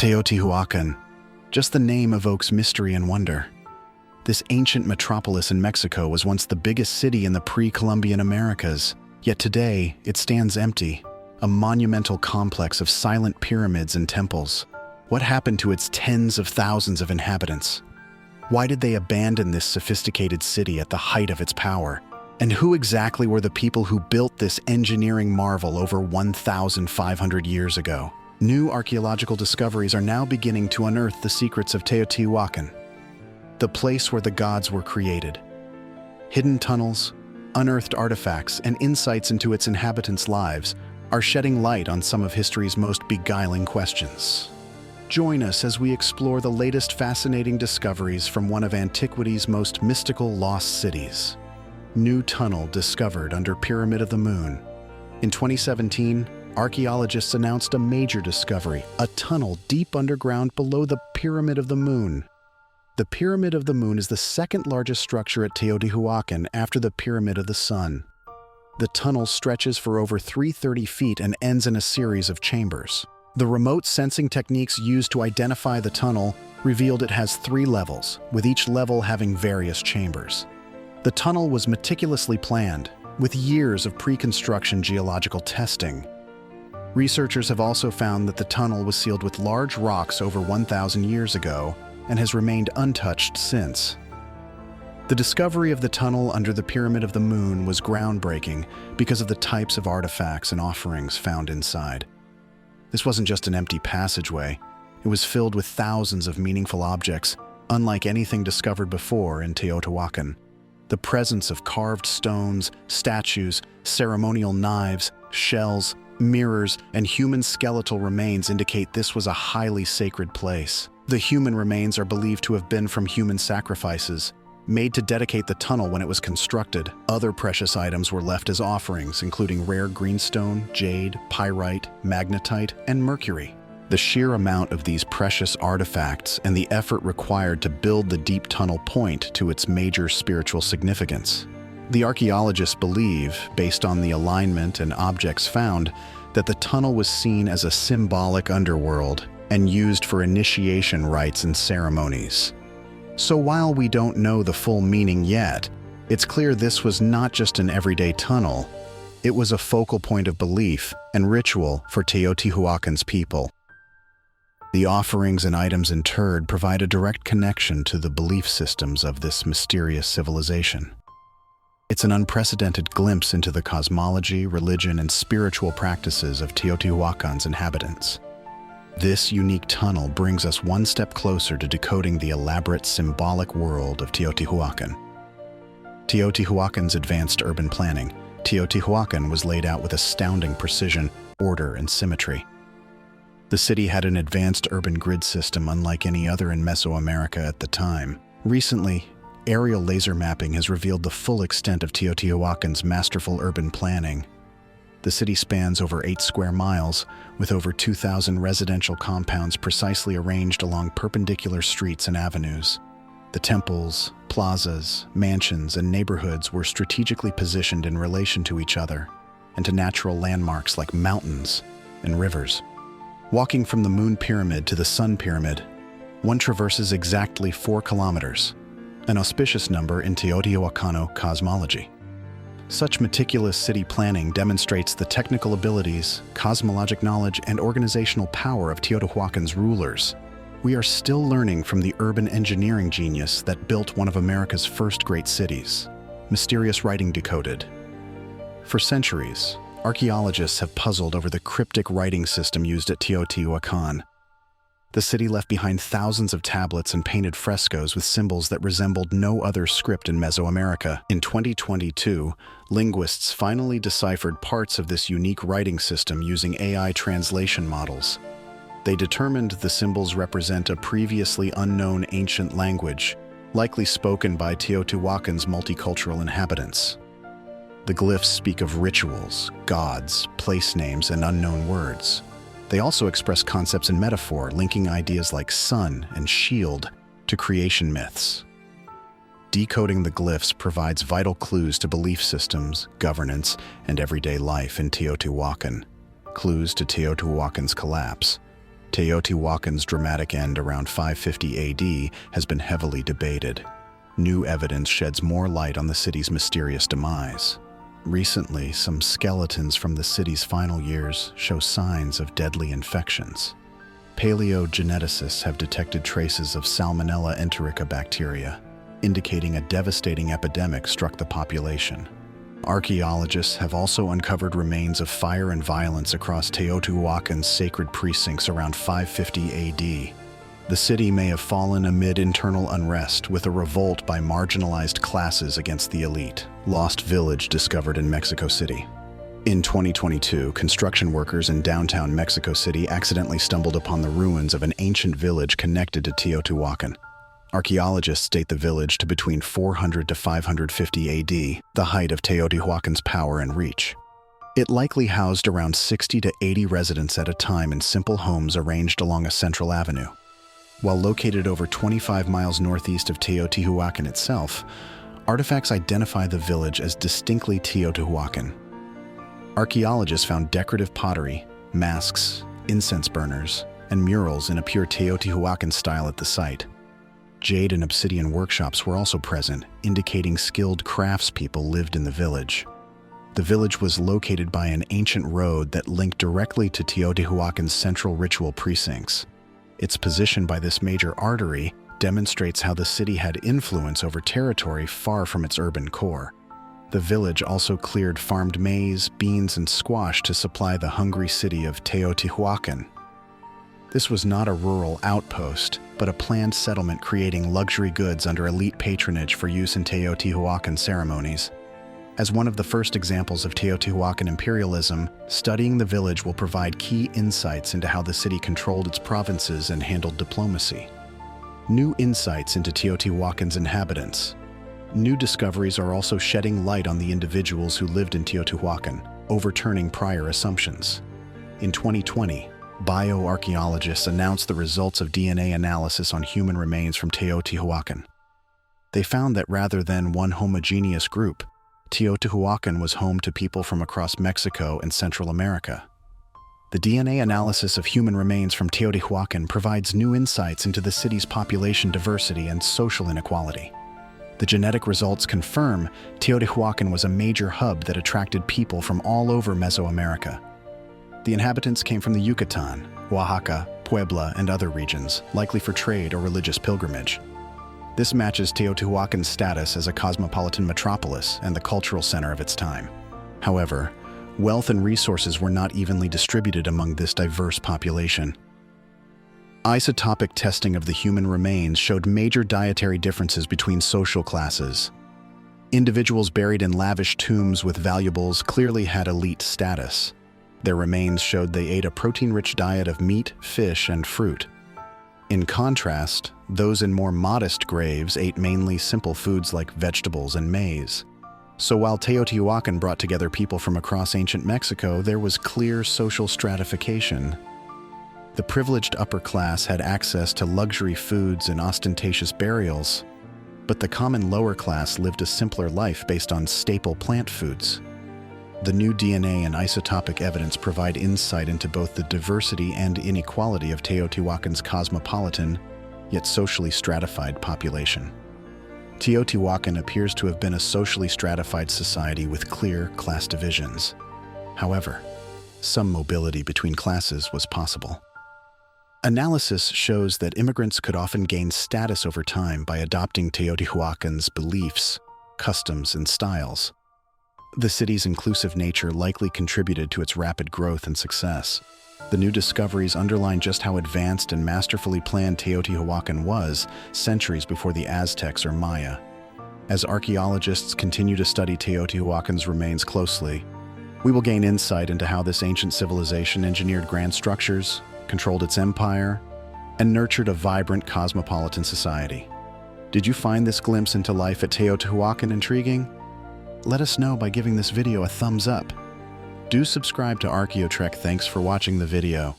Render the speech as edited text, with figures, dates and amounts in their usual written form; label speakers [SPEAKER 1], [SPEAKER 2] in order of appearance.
[SPEAKER 1] Teotihuacan. Just the name evokes mystery and wonder. This ancient metropolis in Mexico was once the biggest city in the pre-Columbian Americas, yet today it stands empty, a monumental complex of silent pyramids and temples. What happened to its tens of thousands of inhabitants? Why did they abandon this sophisticated city at the height of its power? And who exactly were the people who built this engineering marvel over 1,500 years ago? New archaeological discoveries are now beginning to unearth the secrets of Teotihuacan, the place where the gods were created. Hidden tunnels, unearthed artifacts, and insights into its inhabitants' lives are shedding light on some of history's most beguiling questions. Join us as we explore the latest fascinating discoveries from one of antiquity's most mystical lost cities. New tunnel discovered under Pyramid of the Moon. In 2017, archaeologists announced a major discovery, a tunnel deep underground below the Pyramid of the Moon. The Pyramid of the Moon is the second largest structure at Teotihuacan after the Pyramid of the Sun. The tunnel stretches for over 330 feet and ends in a series of chambers. The remote sensing techniques used to identify the tunnel revealed it has 3 levels, with each level having various chambers. The tunnel was meticulously planned, with years of pre-construction geological testing. Researchers have also found that the tunnel was sealed with large rocks over 1,000 years ago and has remained untouched since. The discovery of the tunnel under the Pyramid of the Moon was groundbreaking because of the types of artifacts and offerings found inside. This wasn't just an empty passageway. It was filled with thousands of meaningful objects, unlike anything discovered before in Teotihuacan. The presence of carved stones, statues, ceremonial knives, shells, mirrors, and human skeletal remains indicate this was a highly sacred place. The human remains are believed to have been from human sacrifices, made to dedicate the tunnel when it was constructed. Other precious items were left as offerings, including rare greenstone, jade, pyrite, magnetite, and mercury. The sheer amount of these precious artifacts and the effort required to build the deep tunnel point to its major spiritual significance. The archaeologists believe, based on the alignment and objects found, that the tunnel was seen as a symbolic underworld and used for initiation rites and ceremonies. So while we don't know the full meaning yet, it's clear this was not just an everyday tunnel. It was a focal point of belief and ritual for Teotihuacan's people. The offerings and items interred provide a direct connection to the belief systems of this mysterious civilization. It's an unprecedented glimpse into the cosmology, religion, and spiritual practices of Teotihuacan's inhabitants. This unique tunnel brings us one step closer to decoding the elaborate symbolic world of Teotihuacan. Teotihuacan's advanced urban planning. Teotihuacan was laid out with astounding precision, order, and symmetry. The city had an advanced urban grid system unlike any other in Mesoamerica at the time. Recently, aerial laser mapping has revealed the full extent of Teotihuacan's masterful urban planning. The city spans over 8 square miles, with over 2,000 residential compounds precisely arranged along perpendicular streets and avenues. The temples, plazas, mansions, and neighborhoods were strategically positioned in relation to each other and to natural landmarks like mountains and rivers. Walking from the Moon Pyramid to the Sun Pyramid, one traverses exactly 4 kilometers, an auspicious number in Teotihuacano cosmology. Such meticulous city planning demonstrates the technical abilities, cosmologic knowledge, and organizational power of Teotihuacan's rulers. We are still learning from the urban engineering genius that built one of America's first great cities. Mysterious writing decoded. For centuries, archaeologists have puzzled over the cryptic writing system used at Teotihuacan. The city left behind thousands of tablets and painted frescoes with symbols that resembled no other script in Mesoamerica. In 2022, linguists finally deciphered parts of this unique writing system using AI translation models. They determined the symbols represent a previously unknown ancient language, likely spoken by Teotihuacan's multicultural inhabitants. The glyphs speak of rituals, gods, place names, and unknown words. They also express concepts in metaphor, linking ideas like sun and shield to creation myths. Decoding the glyphs provides vital clues to belief systems, governance, and everyday life in Teotihuacan. Clues to Teotihuacans Collapse. Teotihuacan's dramatic end around 550 AD has been heavily debated. New evidence sheds more light on the city's mysterious demise. Recently, some skeletons from the city's final years show signs of deadly infections. Paleogeneticists have detected traces of Salmonella enterica bacteria, indicating a devastating epidemic struck the population. Archaeologists have also uncovered remains of fire and violence across Teotihuacan's sacred precincts around 550 AD. The city may have fallen amid internal unrest, with a revolt by marginalized classes against the elite. Lost village discovered in Mexico City. In 2022, construction workers in downtown Mexico City accidentally stumbled upon the ruins of an ancient village connected to Teotihuacan. Archaeologists date the village to between 400 to 550 AD, the height of Teotihuacan's power and reach. It likely housed around 60 to 80 residents at a time in simple homes arranged along a central avenue. While located over 25 miles northeast of Teotihuacan itself, artifacts identify the village as distinctly Teotihuacan. Archaeologists found decorative pottery, masks, incense burners, and murals in a pure Teotihuacan style at the site. Jade and obsidian workshops were also present, indicating skilled craftspeople lived in the village. The village was located by an ancient road that linked directly to Teotihuacan's central ritual precincts. Its position by this major artery demonstrates how the city had influence over territory far from its urban core. The village also cleared farmed maize, beans, and squash to supply the hungry city of Teotihuacan. This was not a rural outpost, but a planned settlement creating luxury goods under elite patronage for use in Teotihuacan ceremonies. As one of the first examples of Teotihuacan imperialism, studying the village will provide key insights into how the city controlled its provinces and handled diplomacy. New insights into Teotihuacan's inhabitants. New discoveries are also shedding light on the individuals who lived in Teotihuacan, overturning prior assumptions. In 2020, bioarchaeologists announced the results of DNA analysis on human remains from Teotihuacan. They found that rather than one homogeneous group, Teotihuacan was home to people from across Mexico and Central America. The DNA analysis of human remains from Teotihuacan provides new insights into the city's population diversity and social inequality. The genetic results confirm Teotihuacan was a major hub that attracted people from all over Mesoamerica. The inhabitants came from the Yucatan, Oaxaca, Puebla, and other regions, likely for trade or religious pilgrimage. This matches Teotihuacan's status as a cosmopolitan metropolis and the cultural center of its time. However, wealth and resources were not evenly distributed among this diverse population. Isotopic testing of the human remains showed major dietary differences between social classes. Individuals buried in lavish tombs with valuables clearly had elite status. Their remains showed they ate a protein-rich diet of meat, fish, and fruit. In contrast, those in more modest graves ate mainly simple foods like vegetables and maize. So while Teotihuacan brought together people from across ancient Mexico, there was clear social stratification. The privileged upper class had access to luxury foods and ostentatious burials, but the common lower class lived a simpler life based on staple plant foods. The new DNA and isotopic evidence provide insight into both the diversity and inequality of Teotihuacan's cosmopolitan, yet socially stratified population. Teotihuacan appears to have been a socially stratified society with clear class divisions. However, some mobility between classes was possible. Analysis shows that immigrants could often gain status over time by adopting Teotihuacan's beliefs, customs, and styles. The city's inclusive nature likely contributed to its rapid growth and success. The new discoveries underline just how advanced and masterfully planned Teotihuacan was centuries before the Aztecs or Maya. As archaeologists continue to study Teotihuacan's remains closely, we will gain insight into how this ancient civilization engineered grand structures, controlled its empire, and nurtured a vibrant cosmopolitan society. Did you find this glimpse into life at Teotihuacan intriguing? Let us know by giving this video a thumbs up. Do subscribe to ArchaeoTrek. Thanks for watching the video.